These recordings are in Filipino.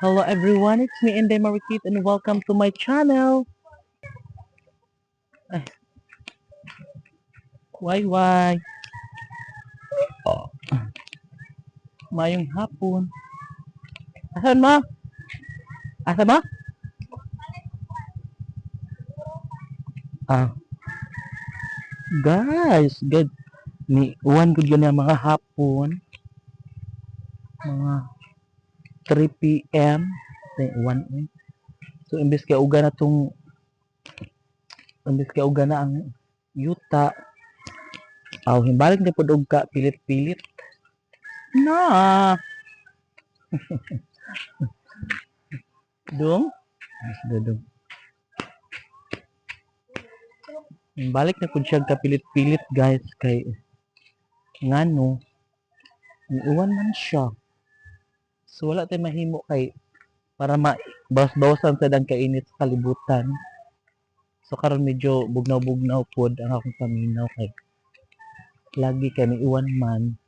Hello everyone, it's me Inday Marikit and welcome to my channel. Ay, why? Oh, mayong hapon. Asan mo? Asan mo? Ah, guys, good. Ni uwan gud gani ang mga hapon, mga 3 p.m. Tay uwan eh. So imbes kay uga na ang yuta, aw himbalik na pud og ka pilit-pilit. Na, dong. Dong. Balik na pud siya kapilit-pilit guys kay ngano uwan man siya. So wala tay mahimo kay para bawas-bawasan sad ang kainit sa kalibutan. So karon medyo bugnaw-bugnaw pod ang akong paminaw kay lagi kay may uwan man.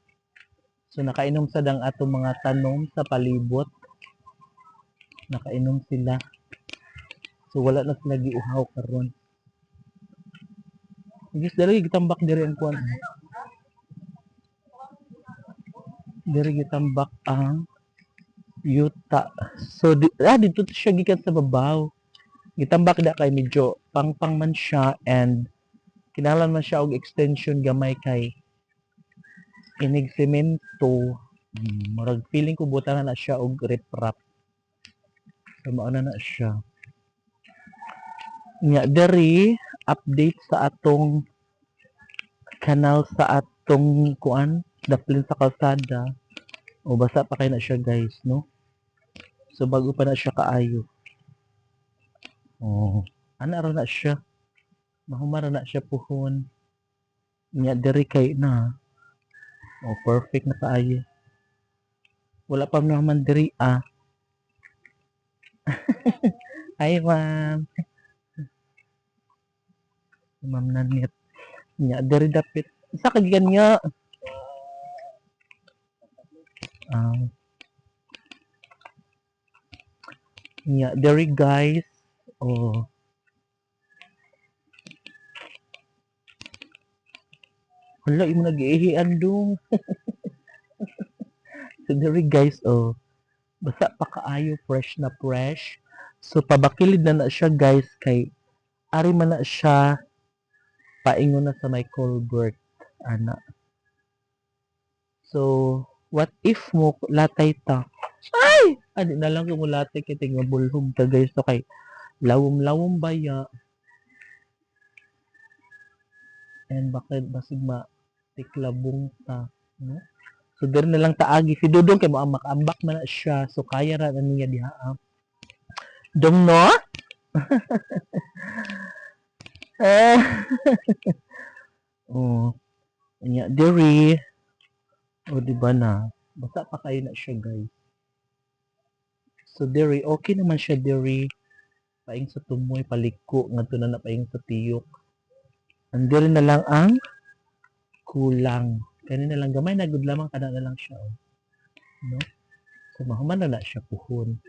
So nakainom sad ang atong mga tanom sa palibot. Nakainom sila. So wala na sila giuhaw karon. Guys, dali gitambak diri ang kuan. Diri gitambak ang yuta. So dito siya gikan sa babaw. Gitambak da kay medyo pangpang man siya and kinahanglan man siya og extension gamay kay inig semento. Murag feeling ko butangan na siya og riprap. So mao na siya. Nya diri update sa atong kanal sa atong kuan daplin sa kalsada. O basa pa kay na siya guys, no? So bago pa na siya kaayo. Oh, ana ra na siya. Mahumara na siya puhon. Nya diri kay na. Oh, perfect na kaayo. Wala pa naman diri ah. Ay, ma'am. Ma'am nanit. Nya diri dapit. Isa ka gikan nga. Nya diri guys. Oh. Wala imo nag-iihian dong. So diri guys, oh. Basta pa kaayo fresh na fresh. So pabakilid na siya guys kay ari man na siya paingon na sa may culvert ana. So what if mo latay ta? Ay! Adi na lang kung latay kay ting mabulhog ta guys so kay lawom-lawom baya. And bakit basig tiklabong ta, no? So diri na lang taagi si Dudong kay mo ambak man na siya so kaya ra na niya diha. Dong no? Eh. Oh. Nya diri. O di ba na? Basta pa kayo na siya guys. So diri okay naman siya diri. Paing sa tumoy paliko ngadto na paing sa tiyok. Andiri na lang ang kulang. Kani na lang gamay na gud lamang kana na lang siya. No? So mahuman na siya puhon.